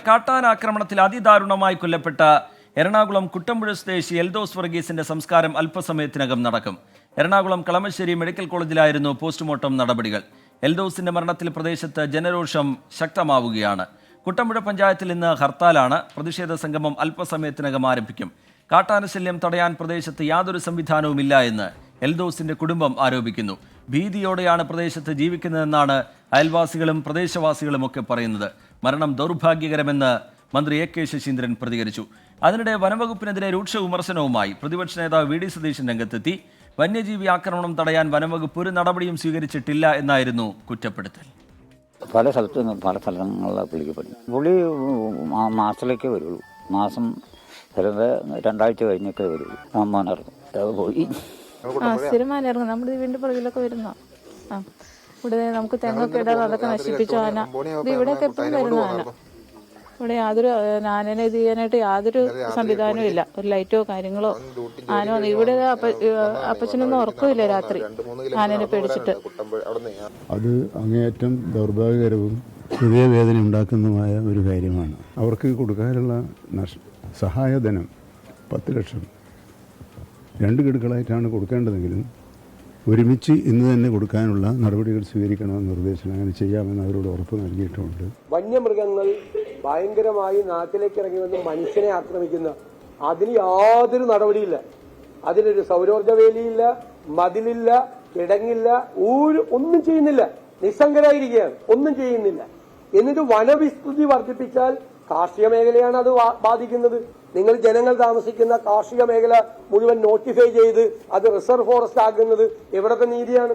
കാട്ടാന ആക്രമണത്തിൽ അതിദാരുണമായി കൊല്ലപ്പെട്ട എറണാകുളം കുട്ടമ്പുഴ സ്വദേശി എൽദോസ് വർഗീസിന്റെ സംസ്കാരം അല്പസമയത്തിനകം നടക്കും. എറണാകുളം കളമശ്ശേരി മെഡിക്കൽ കോളേജിലായിരുന്നു പോസ്റ്റ്മോർട്ടം നടപടികൾ. എൽദോസിന്റെ മരണത്തിൽ പ്രദേശത്ത് ജനരോഷം ശക്തമാവുകയാണ്. കുട്ടമ്പുഴ പഞ്ചായത്തിൽ ഇന്ന് ഹർത്താലാണ്. പ്രതിഷേധ സംഗമം അല്പസമയത്തിനകം ആരംഭിക്കും. കാട്ടാന ശല്യം തടയാൻ പ്രദേശത്ത് യാതൊരു സംവിധാനവുമില്ല എന്ന് എൽദോസിന്റെ കുടുംബം ആരോപിക്കുന്നു. ഭീതിയോടെയാണ് പ്രദേശത്ത് ജീവിക്കുന്നതെന്നാണ് അയൽവാസികളും പ്രദേശവാസികളും ഒക്കെ പറയുന്നത്. മരണം ദൗർഭാഗ്യകരമെന്ന് മന്ത്രി എ കെ ശശീന്ദ്രൻ പ്രതികരിച്ചു. അതിനിടെ വനംവകുപ്പിനെതിരെ രൂക്ഷ വിമർശനവുമായി പ്രതിപക്ഷ നേതാവ് വി ഡി സതീശൻ രംഗത്തെത്തി. വന്യജീവി ആക്രമണം തടയാൻ വനംവകുപ്പ് ഒരു നടപടിയും സ്വീകരിച്ചിട്ടില്ല എന്നായിരുന്നു കുറ്റപ്പെടുത്തൽ. പല സ്ഥലങ്ങളിലെ പുള്ളിക്ക് പുള്ളി മാസത്തിലേക്കേ വരുള്ളൂ. മാസം ചിലപ്പോൾ 2 ആഴ്ച കഴിഞ്ഞൊക്കെ വരുള്ളൂ. അമ്മാനിറങ്ങും പോയി സ്ഥിരമാനിറങ്ങും. നമ്മുടെ വീണ്ടും പുറകിലൊക്കെ വരുന്ന ഇവിടെ നമുക്ക് തെങ്ങൊക്കെ ഇടാതെ അതൊക്കെ നശിപ്പിച്ചു. ആന ഇത് ഇവിടെയൊക്കെ എപ്പോഴും വരുന്ന ആന. ഇവിടെ യാതൊരു ആനനെ ഇത് ചെയ്യാനായിട്ട് യാതൊരു സംവിധാനവും ഇല്ല. ഒരു ലൈറ്റോ കാര്യങ്ങളോ ആനോ ഇവിടെ അപ്പച്ചനൊന്നും ഉറക്കമില്ല രാത്രി ആനനെ പേടിച്ചിട്ട്. അത് അങ്ങേയറ്റം ദൗർഭാഗ്യകരവും ഹൃദയവേദന ഉണ്ടാക്കുന്നതുമായ ഒരു കാര്യമാണ്. അവർക്ക് കൊടുക്കാനുള്ള സഹായധനം 10 ലക്ഷം 2 ഗഡുക്കളായിട്ടാണ് കൊടുക്കേണ്ടതെങ്കിലും ഒരുമിച്ച് ഇന്ന് തന്നെ കൊടുക്കാനുള്ള നടപടികൾ സ്വീകരിക്കണമെന്ന് നിർദ്ദേശം അങ്ങനെ ചെയ്യാമെന്ന് അവരോട് ഉറപ്പ് നൽകിയിട്ടുണ്ട്. വന്യമൃഗങ്ങൾ ഭയങ്കരമായി നാട്ടിലേക്ക് ഇറങ്ങി വന്ന് മനുഷ്യനെ ആക്രമിക്കുന്ന അതിന് യാതൊരു നടപടിയില്ല. അതിനൊരു സൗരോർജ്ജ വേലിയില്ല, മതിലില്ല, കിടങ്ങില്ല, ഒന്നും ചെയ്യുന്നില്ല. നിസ്സംഗരായിരിക്കുകയാണ്, ഒന്നും ചെയ്യുന്നില്ല. എന്നിട്ട് വനവിസ്തൃതി വർദ്ധിപ്പിച്ചാൽ കാർഷിക മേഖലയാണ് അത് ബാധിക്കുന്നത്. നിങ്ങൾ ജനങ്ങൾ താമസിക്കുന്ന കാർഷിക മേഖല മുഴുവൻ നോട്ടിഫൈ ചെയ്ത് അത് റിസർവ് ഫോറസ്റ്റ് ആക്കുന്നത് എവിടത്തെ നീതിയാണ്?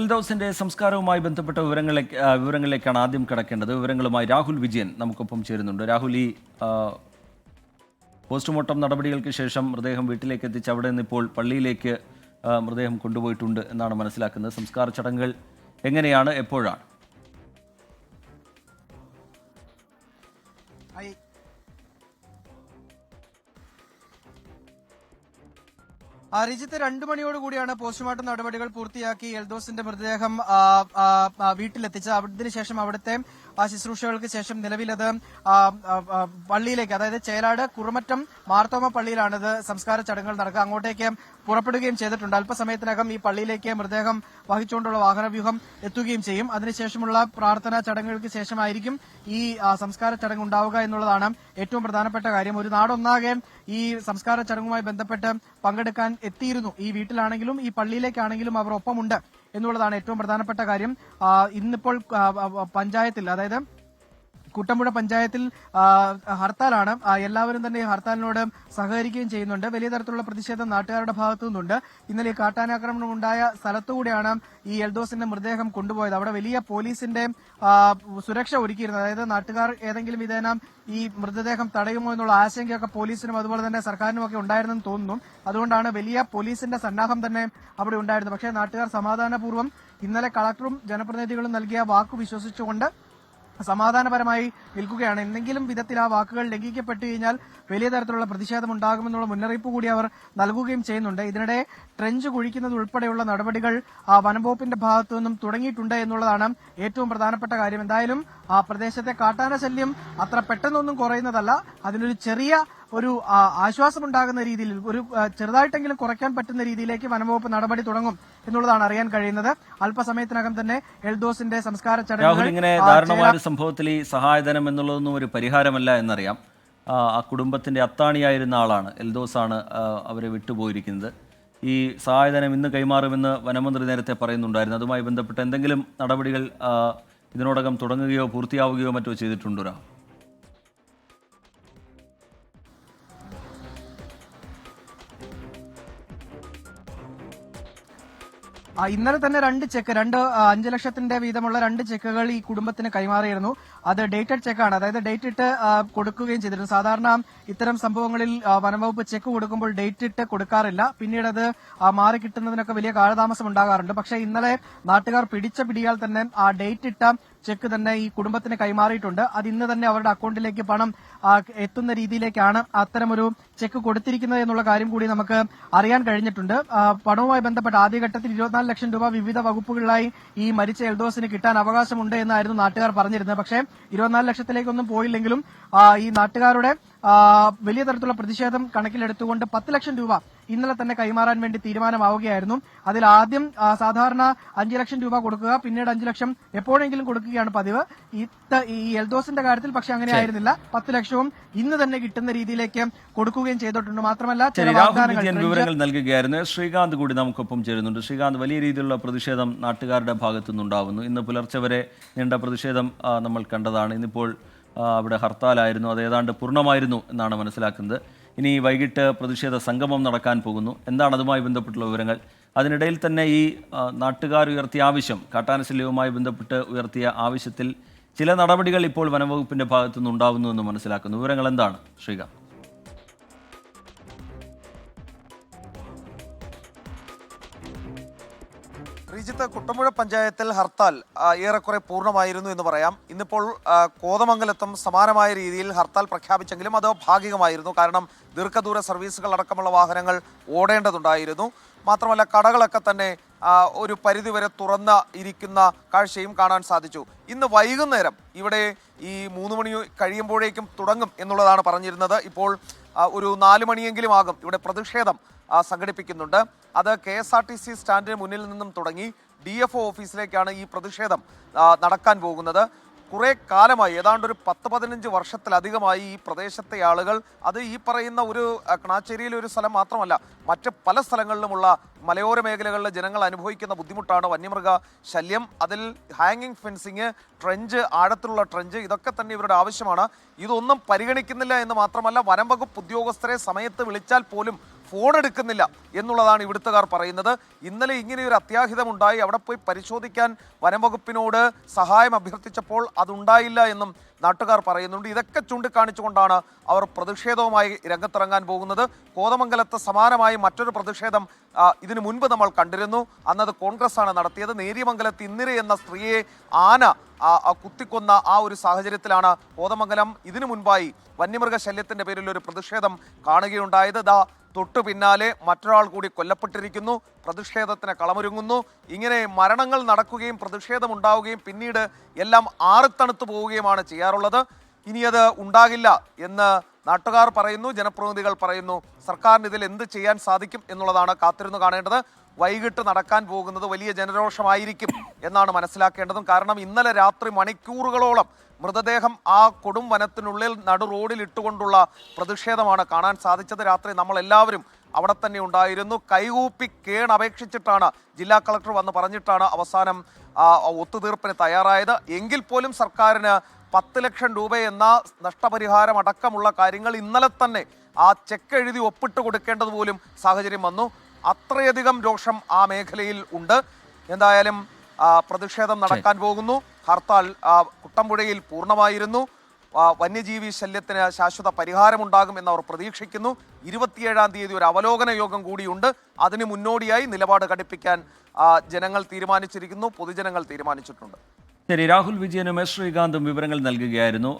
എൽദോസിന്റെ സംസ്കാരവുമായി ബന്ധപ്പെട്ട വിവരങ്ങളിലേക്കാണ് ആദ്യം കടക്കേണ്ടത്. വിവരങ്ങളുമായി രാഹുൽ വിജയൻ നമുക്കൊപ്പം ചേരുന്നുണ്ട്. രാഹുൽ, ഈ പോസ്റ്റ്മോർട്ടം നടപടികൾക്ക് ശേഷം മൃതദേഹം വീട്ടിലേക്ക് എത്തിച്ച് അവിടെ നിന്ന് ഇപ്പോൾ പള്ളിയിലേക്ക് മൃതദേഹം കൊണ്ടുപോയിട്ടുണ്ട് എന്നാണ് മനസ്സിലാക്കുന്നത്. സംസ്കാര ചടങ്ങുകൾ എങ്ങനെയാണ്, എപ്പോഴാണ്? റിജിത്ത് 2 മണിയോടുകൂടിയാണ് പോസ്റ്റ്മോർട്ടം നടപടികൾ പൂർത്തിയാക്കി എൽദോസിന്റെ മൃതദേഹം വീട്ടിലെത്തിച്ച് അതിനുശേഷം അവിടുത്തെ ശുശ്രൂഷകൾക്ക് ശേഷം നിലവിലത് പള്ളിയിലേക്ക്, അതായത് ചേലാട് കുറുമറ്റം മാർത്തോമ പള്ളിയിലാണിത് സംസ്കാര ചടങ്ങുകൾ നടക്കുക. അങ്ങോട്ടേക്ക് പുറപ്പെടുകയും ചെയ്തിട്ടുണ്ട്. അല്പസമയത്തിനകം ഈ പള്ളിയിലേക്ക് മൃതദേഹം വഹിച്ചുകൊണ്ടുള്ള വാഹനവ്യൂഹം എത്തുകയും ചെയ്യും. അതിനുശേഷമുള്ള പ്രാർത്ഥനാ ചടങ്ങുകൾക്ക് ശേഷമായിരിക്കും ഈ സംസ്കാര ചടങ്ങ് ഉണ്ടാവുക എന്നുള്ളതാണ് ഏറ്റവും പ്രധാനപ്പെട്ട കാര്യം. ഒരു നാടൊന്നാകെ ഈ സംസ്കാര ചടങ്ങുമായി ബന്ധപ്പെട്ട് പങ്കെടുക്കാൻ എത്തിയിരുന്നു. ഈ വീട്ടിലാണെങ്കിലും ഈ പള്ളിയിലേക്കാണെങ്കിലും അവർ ഒപ്പമുണ്ട് എന്നുള്ളതാണ് ഏറ്റവും പ്രധാനപ്പെട്ട കാര്യം. ഇന്നിപ്പോൾ പഞ്ചായത്തിൽ, അതായത് കുട്ടമ്പുഴ പഞ്ചായത്തിൽ ഹർത്താലാണ്. എല്ലാവരും തന്നെ ഈ ഹർത്താലിനോട് സഹകരിക്കുകയും ചെയ്യുന്നുണ്ട്. വലിയ തരത്തിലുള്ള പ്രതിഷേധം നാട്ടുകാരുടെ ഭാഗത്തു നിന്നുണ്ട്. ഇന്നലെ കാട്ടാനാക്രമണം ഉണ്ടായ സ്ഥലത്തുകൂടിയാണ് ഈ എൽദോസിന്റെ മൃതദേഹം കൊണ്ടുപോയത്. അവിടെ വലിയ പോലീസിന്റെ സുരക്ഷ ഒരുക്കിയിരുന്നത്. അതായത് നാട്ടുകാർ ഏതെങ്കിലും വിധേന ഈ മൃതദേഹം തടയുമോ എന്നുള്ള ആശങ്കയൊക്കെ പോലീസിനും അതുപോലെ തന്നെ സർക്കാരിനും ഒക്കെ ഉണ്ടായിരുന്നെന്ന് തോന്നുന്നു. അതുകൊണ്ടാണ് വലിയ പോലീസിന്റെ സന്നാഹം തന്നെ അവിടെ ഉണ്ടായിരുന്നത്. പക്ഷേ നാട്ടുകാർ സമാധാനപൂർവ്വം ഇന്നലെ കളക്ടറും ജനപ്രതിനിധികളും നൽകിയ വാക്ക് വിശ്വസിച്ചുകൊണ്ട് സമാധാനപരമായി നിൽക്കുകയാണ്. എന്തെങ്കിലും വിധത്തിൽ ആ വാക്കുകൾ ലംഘിക്കപ്പെട്ടു കഴിഞ്ഞാൽ വലിയ തരത്തിലുള്ള പ്രതിഷേധം ഉണ്ടാകുമെന്നുള്ള മുന്നറിയിപ്പ് കൂടി അവർ നൽകുകയും ചെയ്യുന്നുണ്ട്. ഇതിനിടെ ട്രെഞ്ച് കുഴിക്കുന്നത് ഉൾപ്പെടെയുള്ള നടപടികൾ വനംവകുപ്പിന്റെ ഭാഗത്തു നിന്നും തുടങ്ങിയിട്ടുണ്ട് എന്നുള്ളതാണ് ഏറ്റവും പ്രധാനപ്പെട്ട കാര്യം. എന്തായാലും ആ പ്രദേശത്തെ കാട്ടാന ശല്യം അത്ര പെട്ടെന്നൊന്നും കുറയുന്നതല്ല. അതിനൊരു ചെറിയ ഒരു ആശ്വാസമുണ്ടാകുന്ന രീതിയിൽ, ഒരു ചെറുതായിട്ടെങ്കിലും കുറയ്ക്കാൻ പറ്റുന്ന രീതിയിലേക്ക് വനംവകുപ്പ് നടപടി തുടങ്ങും എന്നുള്ളതാണ് അറിയാൻ കഴിയുന്നത്. അല്പസമയത്തിനകം തന്നെ എൽദോസിന്റെ സംസ്കാര ചടങ്ങുകൾ. ഇങ്ങനെ ദാരുണമായ ഒരു സംഭവത്തിൽ ഈ സഹായധനം എന്നുള്ളതൊന്നും ഒരു പരിഹാരമല്ല എന്നറിയാം. ആ കുടുംബത്തിന്റെ അത്താണിയായിരുന്ന ആളാണ് എൽദോസാണ് അവരെ വിട്ടുപോയിരിക്കുന്നത്. ഈ സഹായധനം ഇന്ന് കൈമാറുമെന്ന് വനമന്ത്രി നേരത്തെ പറയുന്നുണ്ടായിരുന്നു. അതുമായി ബന്ധപ്പെട്ട് എന്തെങ്കിലും നടപടികൾ ഇതിനോടകം തുടങ്ങുകയോ പൂർത്തിയാവുകയോ മറ്റോ ചെയ്തിട്ടുണ്ടോ? ഇന്നലെ തന്നെ 5 ലക്ഷത്തിന്റെ വീതമുള്ള 2 ചെക്കുകൾ ഈ കുടുംബത്തിന് കൈമാറിയിരുന്നു. അത് ഡേറ്റഡ് ചെക്കാണ്, അതായത് ഡേറ്റ് ഇട്ട് കൊടുക്കുകയും ചെയ്തിരുന്നു. സാധാരണ ഇത്തരം സംഭവങ്ങളിൽ വനംവകുപ്പ് ചെക്ക് കൊടുക്കുമ്പോൾ ഡേറ്റ് ഇട്ട് കൊടുക്കാറില്ല. പിന്നീട് അത് മാറി കിട്ടുന്നതിനൊക്കെ വലിയ കാലതാമസം ഉണ്ടാകാറുണ്ട്. പക്ഷേ ഇന്നലെ നാട്ടുകാർ പിടിച്ച പിടിയാൽ തന്നെ ആ ഡേറ്റ് ഇട്ട ചെക്ക് തന്നെ ഈ കുടുംബത്തിന് കൈമാറിയിട്ടുണ്ട്. അത് ഇന്ന് തന്നെ അവരുടെ അക്കൗണ്ടിലേക്ക് പണം എത്തുന്ന രീതിയിലേക്കാണ് അത്തരമൊരു ചെക്ക് കൊടുത്തിരിക്കുന്നത് എന്നുള്ള കാര്യം കൂടി നമുക്ക് അറിയാൻ കഴിഞ്ഞിട്ടുണ്ട്. പണവുമായി ബന്ധപ്പെട്ട് ആദ്യഘട്ടത്തിൽ 24 ലക്ഷം രൂപ വിവിധ വകുപ്പുകളിലായി ഈ മരിച്ച എൽദോസിന് കിട്ടാൻ അവകാശമുണ്ട് എന്നായിരുന്നു നാട്ടുകാർ പറഞ്ഞിരുന്നത്. പക്ഷേ 24 ലക്ഷത്തിലേക്കൊന്നും പോയില്ലെങ്കിലും ഈ നാട്ടുകാരുടെ വലിയ തരത്തിലുള്ള പ്രതിഷേധം കണക്കിലെടുത്തുകൊണ്ട് 10 ലക്ഷം രൂപ ഇന്നലെ തന്നെ കൈമാറാൻ വേണ്ടി തീരുമാനമാവുകയായിരുന്നു. അതിൽ ആദ്യം സാധാരണ 5 ലക്ഷം രൂപ കൊടുക്കുക, പിന്നീട് 5 ലക്ഷം എപ്പോഴെങ്കിലും കൊടുക്കുകയാണ് പതിവ്. ഈ എൽദോസിന്റെ കാര്യത്തിൽ പക്ഷെ അങ്ങനെ ആയിരുന്നില്ല. 10 ലക്ഷവും ഇന്ന് തന്നെ കിട്ടുന്ന രീതിയിലേക്ക് കൊടുക്കുകയും ചെയ്തിട്ടുണ്ട്. മാത്രമല്ല വിവരങ്ങൾ നൽകുകയായിരുന്നു. ശ്രീകാന്ത് കൂടി നമുക്കൊപ്പം ചേരുന്നുണ്ട്. ശ്രീകാന്ത്, വലിയ രീതിയിലുള്ള പ്രതിഷേധം നാട്ടുകാരുടെ ഭാഗത്തു നിന്നുണ്ടാവുന്നു. ഇന്ന് പുലർച്ചെ വരെ നീണ്ട പ്രതിഷേധം നമ്മൾ കണ്ടതാണ്. ഇന്നിപ്പോൾ അവിടെ ഹർത്താലായിരുന്നു, അത് ഏതാണ്ട് പൂർണ്ണമായിരുന്നു എന്നാണ് മനസ്സിലാക്കുന്നത്. ഇനി വൈകിട്ട് പ്രതിഷേധ സംഗമം നടക്കാൻ പോകുന്നു. എന്താണ് അതുമായി ബന്ധപ്പെട്ടുള്ള വിവരങ്ങൾ? അതിനിടയിൽ തന്നെ ഈ നാട്ടുകാർ ഉയർത്തിയ ആവശ്യം, കാട്ടാനശല്യവുമായി ബന്ധപ്പെട്ട് ഉയർത്തിയ ആവശ്യത്തിൽ ചില നടപടികൾ ഇപ്പോൾ വനംവകുപ്പിന്റെ ഭാഗത്തു നിന്നുണ്ടാവുന്നു എന്ന് മനസ്സിലാക്കുന്നു. വിവരങ്ങൾ എന്താണ് ശ്രീകാന്ത്? ശ്രീജിത്ത്, കുട്ടമ്പുഴ പഞ്ചായത്തിൽ ഹർത്താൽ ഏറെക്കുറെ പൂർണ്ണമായിരുന്നു എന്ന് പറയാം. ഇന്നിപ്പോൾ കോതമംഗലത്തും സമാനമായ രീതിയിൽ ഹർത്താൽ പ്രഖ്യാപിച്ചെങ്കിലും അത് ഭാഗികമായിരുന്നു. കാരണം ദീർഘദൂര സർവീസുകൾ അടക്കമുള്ള വാഹനങ്ങൾ ഓടേണ്ടതുണ്ടായിരുന്നു. മാത്രമല്ല കടകളൊക്കെ തന്നെ ഒരു പരിധിവരെ തുറന്ന് ഇരിക്കുന്ന കാഴ്ചയും കാണാൻ സാധിച്ചു. ഇന്ന് വൈകുന്നേരം ഇവിടെ ഈ 3 മണി കഴിയുമ്പോഴേക്കും തുടങ്ങും എന്നുള്ളതാണ് പറഞ്ഞിരുന്നത്. ഇപ്പോൾ ഒരു 4 മണിയെങ്കിലും ആകും. ഇവിടെ പ്രതിഷേധം സംഘടിപ്പിക്കുന്നുണ്ട്. അത് KSRTC സ്റ്റാൻഡിന് മുന്നിൽ നിന്നും തുടങ്ങി DFO ഓഫീസിലേക്കാണ് ഈ പ്രതിഷേധം നടക്കാൻ പോകുന്നത്. കുറെ കാലമായി, ഏതാണ്ട് ഒരു 10-15 വർഷത്തിലധികമായി ഈ പ്രദേശത്തെ ആളുകൾ, അത് ഈ പറയുന്ന ഒരു കണാച്ചേരിയിലെ ഒരു സ്ഥലം മാത്രമല്ല, മറ്റ് പല സ്ഥലങ്ങളിലുമുള്ള മലയോര മേഖലകളിലെ ജനങ്ങൾ അനുഭവിക്കുന്ന ബുദ്ധിമുട്ടാണ് വന്യമൃഗ ശല്യം. അതിൽ ഹാങ്ങിങ് ഫെൻസിങ്, ട്രെഞ്ച്, ആഴത്തിലുള്ള ട്രെഞ്ച്, ഇതൊക്കെ തന്നെ ഇവരുടെ ആവശ്യമാണ്. ഇതൊന്നും പരിഗണിക്കുന്നില്ല എന്ന് മാത്രമല്ല, വനം വകുപ്പ് ഉദ്യോഗസ്ഥരെ സമയത്ത് വിളിച്ചാൽ പോലും ഫോൺ എടുക്കുന്നില്ല എന്നുള്ളതാണ് ഇവിടുത്തുകാർ പറയുന്നത്. ഇന്നലെ ഇങ്ങനെയൊരു അത്യാഹിതമുണ്ടായി, അവിടെ പോയി പരിശോധിക്കാൻ വനം വകുപ്പിനോട് സഹായം അഭ്യർത്ഥിച്ചപ്പോൾ അതുണ്ടായില്ല എന്നും നാട്ടുകാർ പറയുന്നുണ്ട്. ഇതൊക്കെ ചൂണ്ടിക്കാണിച്ചുകൊണ്ടാണ് അവർ പ്രതിഷേധവുമായി രംഗത്തിറങ്ങാൻ പോകുന്നത്. കോതമംഗലത്ത് സമാനമായി മറ്റൊരു പ്രതിഷേധം ഇതിനു മുൻപ് നമ്മൾ കണ്ടിരുന്നു. അന്നത് കോൺഗ്രസ് ആണ് നടത്തിയത്. നേര്യമംഗലത്ത് ഇന്ദിര എന്ന സ്ത്രീയെ ആന കുത്തിക്കൊന്ന ആ ഒരു സാഹചര്യത്തിലാണ് കോതമംഗലം ഇതിനു മുൻപായി വന്യമൃഗ ശല്യത്തിന്റെ പേരിൽ ഒരു പ്രതിഷേധം കാണുകയുണ്ടായത്. തൊട്ടു പിന്നാലെ മറ്റൊരാൾ കൂടി കൊല്ലപ്പെട്ടിരിക്കുന്നു. പ്രതിഷേധത്തിന് കളമൊരുങ്ങുന്നു. ഇങ്ങനെ മരണങ്ങൾ നടക്കുകയും പ്രതിഷേധം ഉണ്ടാവുകയും പിന്നീട് എല്ലാം ആറിത്തണുത്തു പോവുകയുമാണ് ചെയ്യാറുള്ളത്. ഇനി അത് ഉണ്ടാകില്ല എന്ന് നാട്ടുകാർ പറയുന്നു, ജനപ്രതിനിധികൾ പറയുന്നു. സർക്കാരിന് ഇതിൽ എന്ത് ചെയ്യാൻ സാധിക്കും എന്നുള്ളതാണ് കാത്തിരുന്നു കാണേണ്ടത്. വൈകിട്ട് നടക്കാൻ പോകുന്നത് വലിയ ജനരോഷമായിരിക്കും എന്നാണ് മനസ്സിലാക്കേണ്ടതും. കാരണം ഇന്നലെ രാത്രി മണിക്കൂറുകളോളം മൃതദേഹം ആ കൊടും വനത്തിനുള്ളിൽ നടു റോഡിൽ ഇട്ടുകൊണ്ടുള്ള പ്രതിഷേധമാണ് കാണാൻ സാധിച്ചത്. രാത്രി നമ്മളെല്ലാവരും അവിടെ തന്നെ ഉണ്ടായിരുന്നു. കൈകൂപ്പി കേണപേക്ഷിച്ചിട്ടാണ് ജില്ലാ കളക്ടർ വന്ന് പറഞ്ഞിട്ടാണ് അവസാനം ഒത്തുതീർപ്പിന് തയ്യാറായത്. എങ്കിൽ പോലും സർക്കാരിന് 10 ലക്ഷം രൂപ എന്ന നഷ്ടപരിഹാരം അടക്കമുള്ള കാര്യങ്ങൾ ഇന്നലെ തന്നെ ആ ചെക്ക് എഴുതി ഒപ്പിട്ട് കൊടുക്കേണ്ടത് പോലും സാഹചര്യം വന്നു. അത്രയധികം രോഷം ആ മേഖലയിൽ ഉണ്ട്. എന്തായാലും പ്രതിഷേധം നടക്കാൻ പോകുന്നു. ഹർത്താൽ കുട്ടമ്പുഴയിൽ പൂർണ്ണമായിരുന്നു. വന്യജീവി ശല്യത്തിന് ശാശ്വത പരിഹാരമുണ്ടാകും എന്ന് അവർ പ്രതീക്ഷിക്കുന്നു. 27-ാം തീയതി ഒരു അവലോകന യോഗം കൂടിയുണ്ട്. അതിന് മുന്നോടിയായി നിലപാട് കടുപ്പിക്കാൻ ജനങ്ങൾ തീരുമാനിച്ചിരിക്കുന്നു, പൊതുജനങ്ങൾ തീരുമാനിച്ചിട്ടുണ്ട്. ശരി, രാഹുൽ വിജയനും എസ് ശ്രീകാന്തും വിവരങ്ങൾ നൽകുകയായിരുന്നു.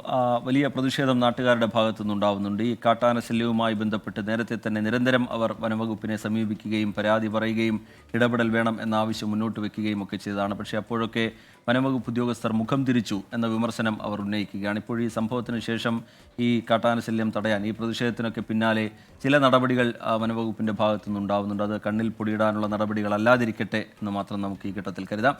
വലിയ പ്രതിഷേധം നാട്ടുകാരുടെ ഭാഗത്തു നിന്നുണ്ടാവുന്നുണ്ട്. ഈ കാട്ടാനശല്യവുമായി ബന്ധപ്പെട്ട് നേരത്തെ തന്നെ നിരന്തരം അവർ വനംവകുപ്പിനെ സമീപിക്കുകയും പരാതി പറയുകയും ഇടപെടൽ വേണം എന്ന ആവശ്യം മുന്നോട്ട് വെക്കുകയും ഒക്കെ ചെയ്തതാണ്. പക്ഷേ അപ്പോഴൊക്കെ വനംവകുപ്പ് ഉദ്യോഗസ്ഥർ മുഖം തിരിച്ചു എന്ന വിമർശനം അവർ ഉന്നയിക്കുകയാണ്. ഇപ്പോൾ ഈ സംഭവത്തിന് ശേഷം ഈ കാട്ടാനശല്യം തടയാൻ, ഈ പ്രതിഷേധത്തിനൊക്കെ പിന്നാലെ ചില നടപടികൾ വനംവകുപ്പിൻ്റെ ഭാഗത്തു നിന്നുണ്ടാവുന്നുണ്ട്. അത് കണ്ണിൽ പൊടിയിടാനുള്ള നടപടികൾ അല്ലാതിരിക്കട്ടെ എന്ന് മാത്രം നമുക്ക് ഈ ഘട്ടത്തിൽ കരുതാം.